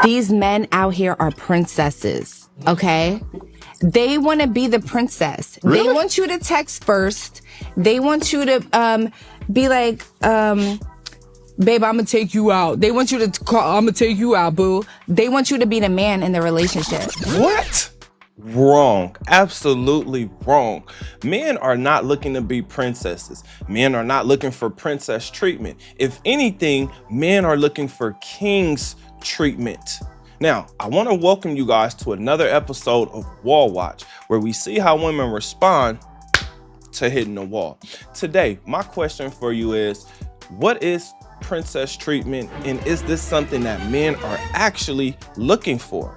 These men out here are princesses, okay? They want to be the princess. Really? They want you to text first. They want you to be like, babe, I'm gonna take you out. They want you to call, I'm gonna take you out, boo. They want you to be the man in the relationship. What? Wrong. Absolutely wrong. Men are not looking to be princesses. Men are not looking for princess treatment. If anything, men are looking for king's treatment. Now, I want to welcome you guys to another episode of Wall Watch, where we see how women respond to hitting the wall. Today, my question for you is, what is princess treatment, and is this something that men are actually looking for?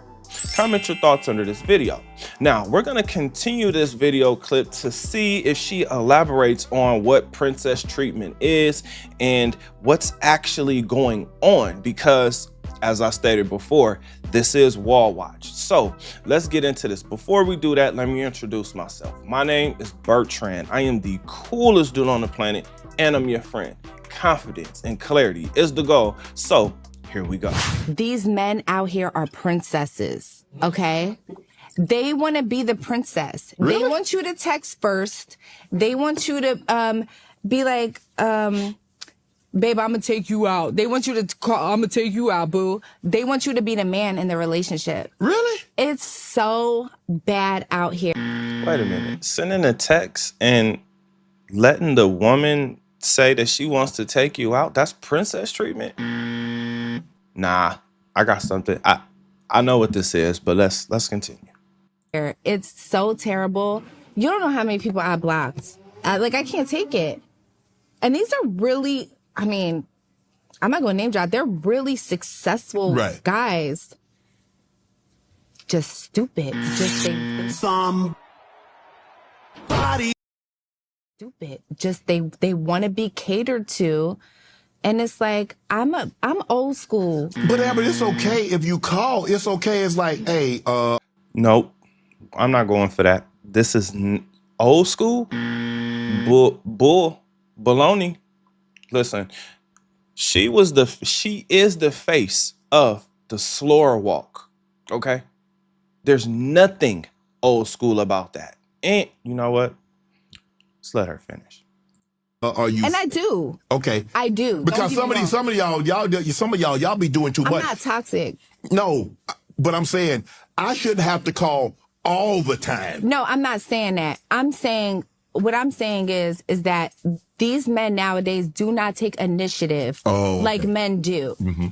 Comment your thoughts under this video. Now, we're gonna continue this video clip to see if she elaborates on what princess treatment is and what's actually going on, because as I stated before, this is Wall Watch. So let's get into this. Before we do that, let me introduce myself. My name is Bertrand. I am the coolest dude on the planet, and I'm your friend. Confidence and clarity is the goal. So here we go. These men out here are princesses, okay? They want to be the princess. Really? They want you to text first. They want you to be like, babe, I'm gonna take you out. They want you to call, I'm gonna take you out, boo. They want you to be the man in the relationship. Really? It's so bad out here. Wait a minute. Sending a text and letting the woman say that she wants to take you out, that's princess treatment? Nah, I got something. I know what this is, but let's continue. It's so terrible. You don't know how many people I blocked. I can't take it. And these are really, I mean, I'm not going to name drop. They're really successful guys. Just stupid. Just Somebody. stupid. Just they want to be catered to. And it's like, I'm old school. But Amber, it's okay if you call. It's okay. It's like, hey, Nope, I'm not going for that. This is old school baloney. Listen, she is the face of the slower walk. Okay, there's nothing old school about that. And you know what? Let's let her finish. are you? And I do. Okay. I do. Because some of y'all be doing too I'm much. not toxic. No, but I'm saying I shouldn't have to call all the time. No, I'm not saying that. What I'm saying is that these men nowadays do not take initiative like men do. Mm-hmm.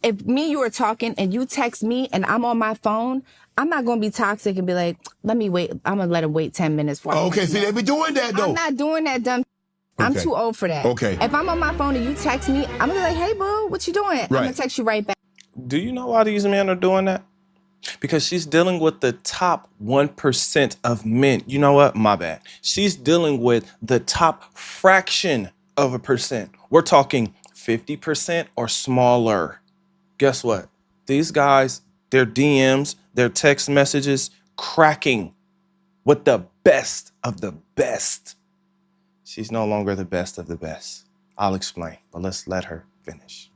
If me and you are talking and you text me and I'm on my phone, I'm not going to be toxic and be like, let me wait. I'm going to let him wait 10 minutes for Okay, see, they be doing that though. I'm not doing that dumb. I'm Okay. too old for that. Okay. If I'm on my phone and you text me, I'm going to be like, hey, boo, what you doing? I'm going to text you right back. Do you know why these men are doing that? Because she's dealing with the top 1% of men. You know what? My bad. She's dealing with the top fraction of a percent. We're talking 50% or smaller. Guess what? These guys, their DMs, their text messages, cracking with the best of the best. She's no longer the best of the best. I'll explain, but let's let her finish.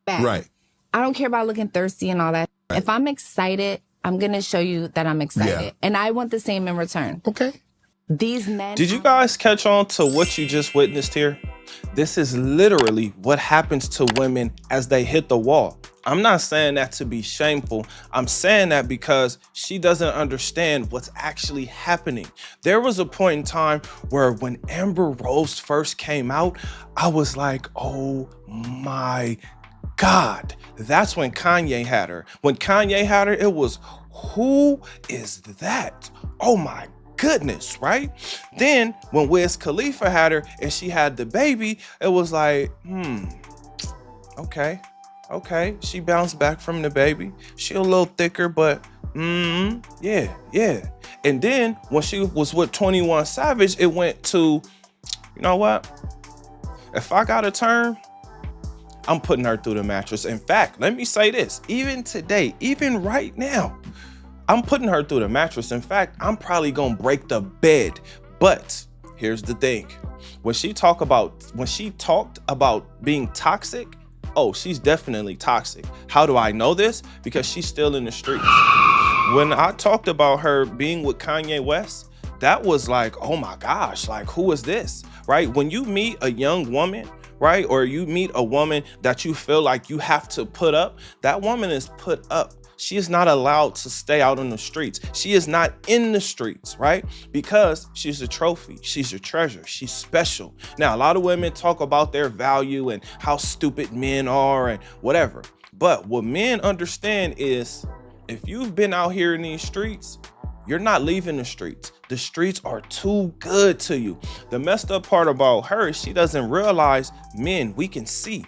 Right. I don't care about looking thirsty and all that. Right. If I'm excited, I'm going to show you that I'm excited. Yeah. And I want the same in return. Okay. These men. Did you guys catch on to what you just witnessed here? This is literally what happens to women as they hit the wall. I'm not saying that to be shameful. I'm saying that because she doesn't understand what's actually happening. There was a point in time where when Amber Rose first came out, I was like, oh my God. That's when Kanye had her. When Kanye had her, it was, who is that? Oh my goodness, right? Then when Wiz Khalifa had her and she had the baby, it was like, okay. She bounced back from the baby. She a little thicker, but yeah. And then when she was with 21 Savage, it went to, you know what? If I got a turn, I'm putting her through the mattress. In fact, let me say this, even today, even right now, I'm putting her through the mattress. In fact, I'm probably gonna break the bed. But here's the thing. When she talked about being toxic, oh, she's definitely toxic. How do I know this? Because she's still in the streets. When I talked about her being with Kanye West, that was like, oh my gosh, like, who is this, right? When you meet a young woman, right, or you meet a woman that you feel like you have to put up, that woman is put up. She is not allowed to stay out on the streets. She is not in the streets, right? Because she's a trophy. She's a treasure. She's special. Now, a lot of women talk about their value and how stupid men are and whatever. But what men understand is if you've been out here in these streets, you're not leaving the streets. The streets are too good to you. The messed up part about her is she doesn't realize, men, we can see.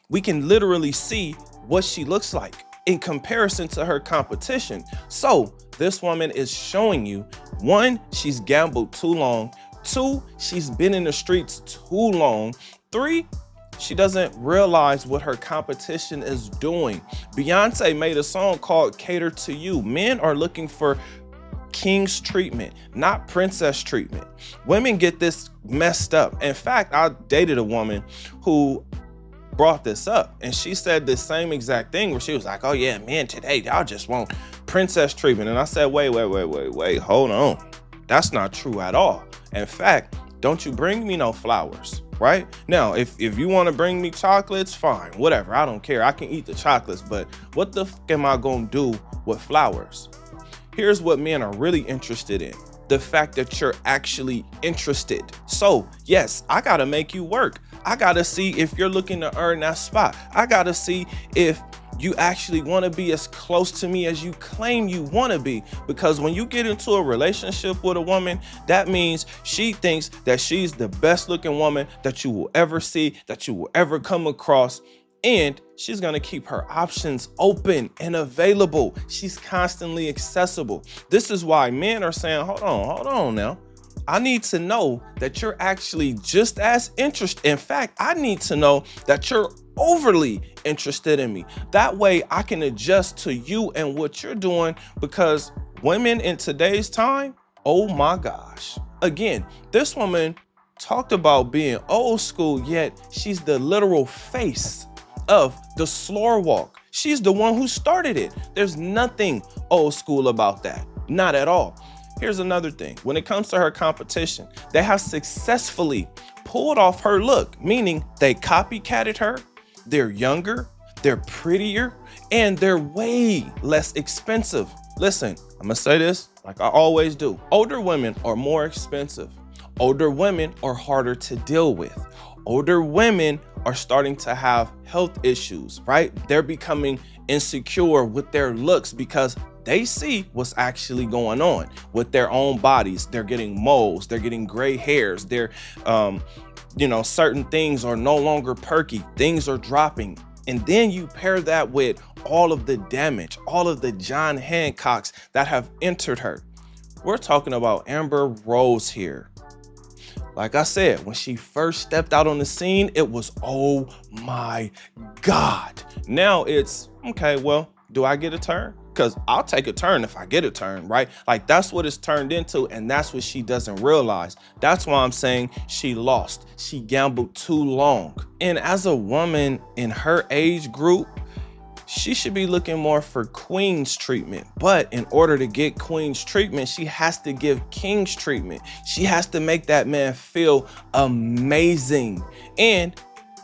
We can literally see what she looks like in comparison to her competition. So this woman is showing you, one, she's gambled too long. Two, she's been in the streets too long. Three, she doesn't realize what her competition is doing. Beyonce made a song called Cater to You. Men are looking for king's treatment, not princess treatment. Women get this messed up. In fact, I dated a woman who brought this up, and she said the same exact thing, where she was like, oh yeah, men today, y'all just want princess treatment. And I said, wait, hold on. That's not true at all. In fact, don't you bring me no flowers, right? Now, if you want to bring me chocolates, fine, whatever, I don't care. I can eat the chocolates, but what the f am I gonna do with flowers? Here's what men are really interested in. The fact that you're actually interested. So yes, I gotta make you work. I gotta see if you're looking to earn that spot. I gotta see if you actually want to be as close to me as you claim you want to be. Because when you get into a relationship with a woman, that means she thinks that she's the best looking woman that you will ever see, that you will ever come across. And she's going to keep her options open and available. She's constantly accessible. This is why men are saying, hold on now. I need to know that you're actually just as interested. In fact, I need to know that you're overly interested in me. That way I can adjust to you and what you're doing, because women in today's time, oh my gosh. Again, this woman talked about being old school, yet she's the literal face of the slower walk. She's the one who started it. There's nothing old school about that. Not at all. Here's another thing. When it comes to her competition, they have successfully pulled off her look, meaning they copycatted her. They're younger, they're prettier, and they're way less expensive. Listen, I'm gonna say this like I always do. Older women are more expensive. Older women are harder to deal with. Older women are starting to have health issues, right? They're becoming insecure with their looks because they see what's actually going on with their own bodies. They're getting moles, they're getting gray hairs, they're, certain things are no longer perky, things are dropping. And then you pair that with all of the damage, all of the John Hancocks that have entered her. We're talking about Amber Rose here. Like I said, when she first stepped out on the scene, it was, oh my God. Now it's, okay, well, do I get a turn? Because I'll take a turn if I get a turn, right? Like that's what it's turned into, and that's what she doesn't realize. That's why I'm saying she lost. She gambled too long. And as a woman in her age group, she should be looking more for queen's treatment. But in order to get queen's treatment, she has to give king's treatment. She has to make that man feel amazing. And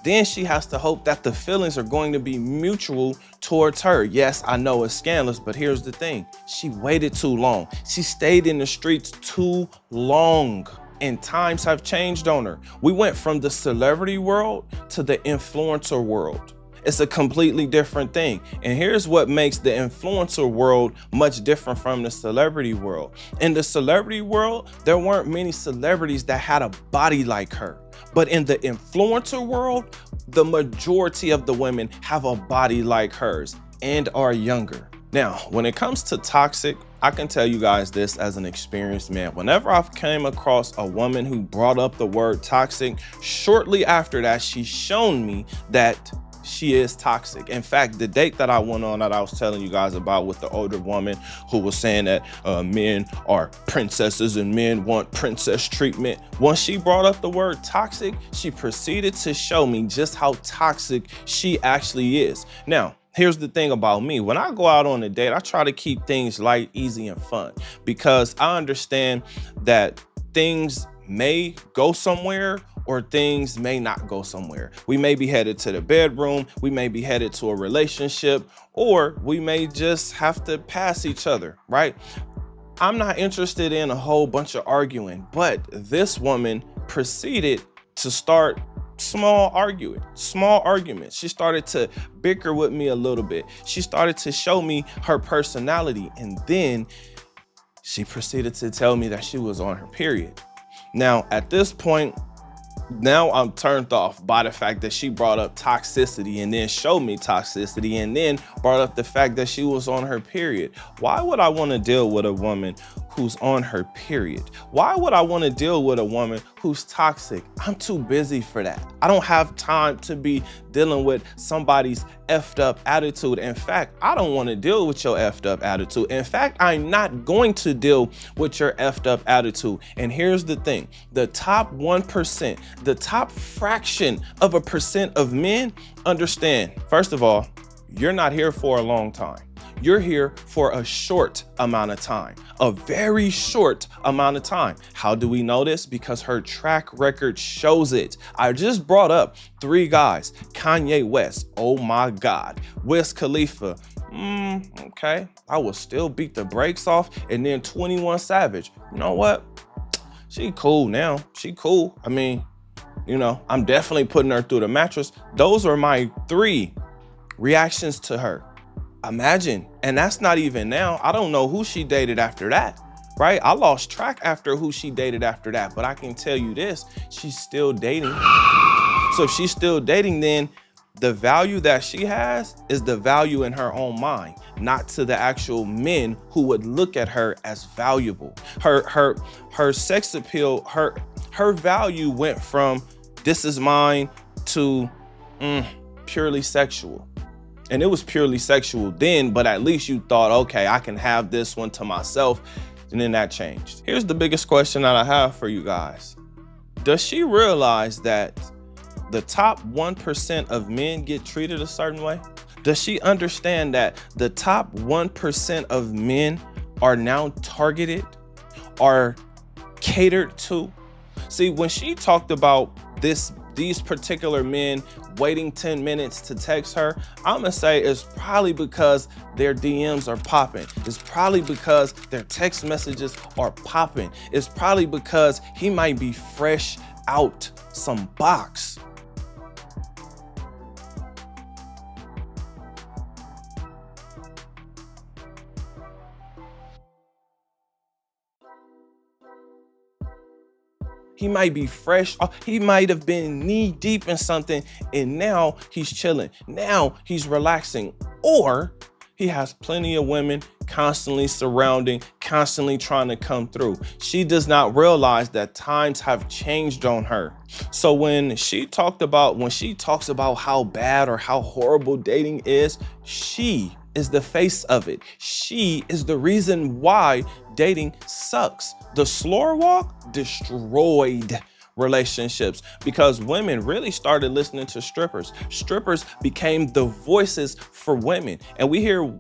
then she has to hope that the feelings are going to be mutual towards her. Yes, I know it's scandalous, but here's the thing. She waited too long. She stayed in the streets too long. And times have changed on her. We went from the celebrity world to the influencer world. It's a completely different thing. And here's what makes the influencer world much different from the celebrity world. In the celebrity world, there weren't many celebrities that had a body like her. But in the influencer world, the majority of the women have a body like hers and are younger. Now, when it comes to toxic, I can tell you guys this as an experienced man. Whenever I've came across a woman who brought up the word toxic, shortly after that, she's shown me that she is toxic. In fact, the date that I went on that I was telling you guys about with the older woman who was saying that men are princesses and men want princess treatment. Once she brought up the word toxic, she proceeded to show me just how toxic she actually is. Now, here's the thing about me. When I go out on a date, I try to keep things light, easy, and fun, because I understand that things may go somewhere or things may not go somewhere. We may be headed to the bedroom, we may be headed to a relationship, or we may just have to pass each other, right? I'm not interested in a whole bunch of arguing, but this woman proceeded to start small arguments. She started to bicker with me a little bit. She started to show me her personality, and then she proceeded to tell me that she was on her period. Now, at this point, now I'm turned off by the fact that she brought up toxicity and then showed me toxicity and then brought up the fact that she was on her period. Why would I want to deal with a woman who's on her period? Why would I want to deal with a woman who's toxic? I'm too busy for that. I don't have time to be dealing with somebody's effed up attitude. In fact, I don't want to deal with your effed up attitude. In fact, I'm not going to deal with your effed up attitude. And here's the thing, the top 1%, the top fraction of a percent of men understand, first of all, you're not here for a long time. You're here for a short amount of time, a very short amount of time. How do we know this? Because her track record shows it. I just brought up 3 guys, Kanye West, oh my God, Wiz Khalifa, okay, I will still beat the brakes off, and then 21 Savage. You know what? She cool now, she cool. I mean, you know, I'm definitely putting her through the mattress. Those are my 3 reactions to her. Imagine, and that's not even now. I don't know who she dated after that, right? I lost track after who she dated after that, but I can tell you this, she's still dating. So if she's still dating, then the value that she has is the value in her own mind, not to the actual men who would look at her as valuable. Her sex appeal, her value went from this is mine to purely sexual. And it was purely sexual then, but at least you thought, okay, I can have this one to myself. And then that changed. Here's the biggest question that I have for you guys. Does she realize that the top 1% of men get treated a certain way? Does she understand that the top 1% of men are now targeted, are catered to? See, when she talked about these particular men waiting 10 minutes to text her, I'm gonna say it's probably because their DMs are popping. It's probably because their text messages are popping. It's probably because he might be fresh out some box. He might be fresh. He might have been knee deep in something and now he's chilling. Now he's relaxing. Or he has plenty of women constantly surrounding, constantly trying to come through. She does not realize that times have changed on her. So when she talks about how bad or how horrible dating is, she is the face of it. She is the reason why dating sucks. The slower walk destroyed relationships because women really started listening to strippers. Strippers became the voices for women. And we hear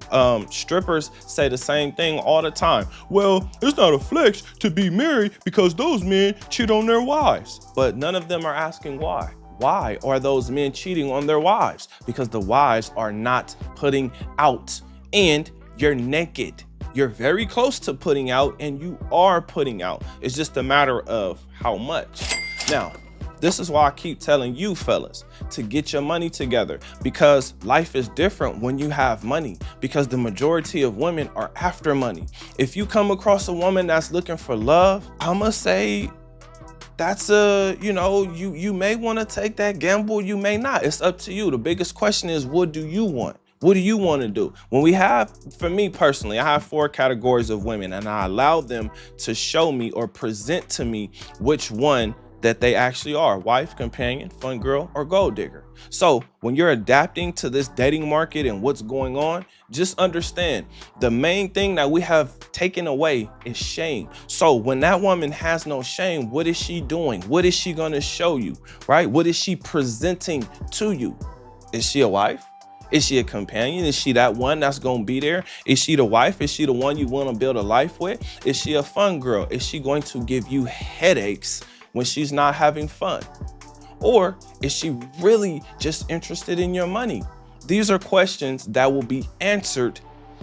strippers say the same thing all the time. Well, it's not a flex to be married because those men cheat on their wives. But none of them are asking why. Why are those men cheating on their wives? Because the wives are not putting out, and you're naked. You're very close to putting out, and you are putting out. It's just a matter of how much. Now, this is why I keep telling you fellas to get your money together, because life is different when you have money, because the majority of women are after money. If you come across a woman that's looking for love, I'ma say that's you may want to take that gamble, you may not. It's up to you. The biggest question is, what do you want? What do you want to do? For me personally, I have 4 categories of women, and I allow them to show me or present to me which one that they actually are: wife, companion, fun girl, or gold digger. So when you're adapting to this dating market and what's going on, just understand the main thing that we have taken away is shame. So when that woman has no shame, what is she doing? What is she going to show you, right? What is she presenting to you? Is she a wife? Is she a companion? Is she that one that's going to be there? Is she the wife? Is she the one you want to build a life with? Is she a fun girl? Is she going to give you headaches when she's not having fun? Or is she really just interested in your money? These are questions that will be answered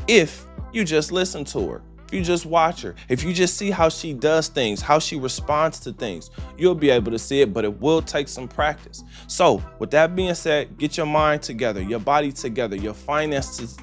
if you just listen to her, if you just watch her, if you just see how she does things, how she responds to things. You'll be able to see it, but it will take some practice. So with that being said, get your mind together, your body together, your finances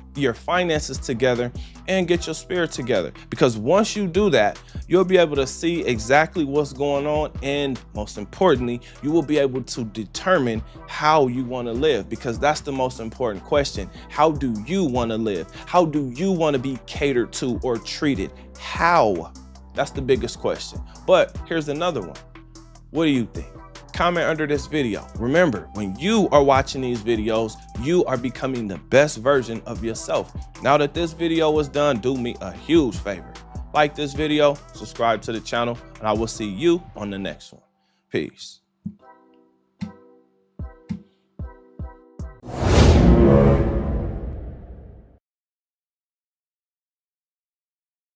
together, and get your spirit together. Because once you do that, you'll be able to see exactly what's going on. And most importantly, you will be able to determine how you want to live, because that's the most important question. How do you want to live? How do you want to be catered to or treated? How? That's the biggest question. But here's another one. What do you think? Comment under this video. Remember, when you are watching these videos, you are becoming the best version of yourself. Now that this video is done, do me a huge favor. Like this video, subscribe to the channel, and I will see you on the next one. Peace.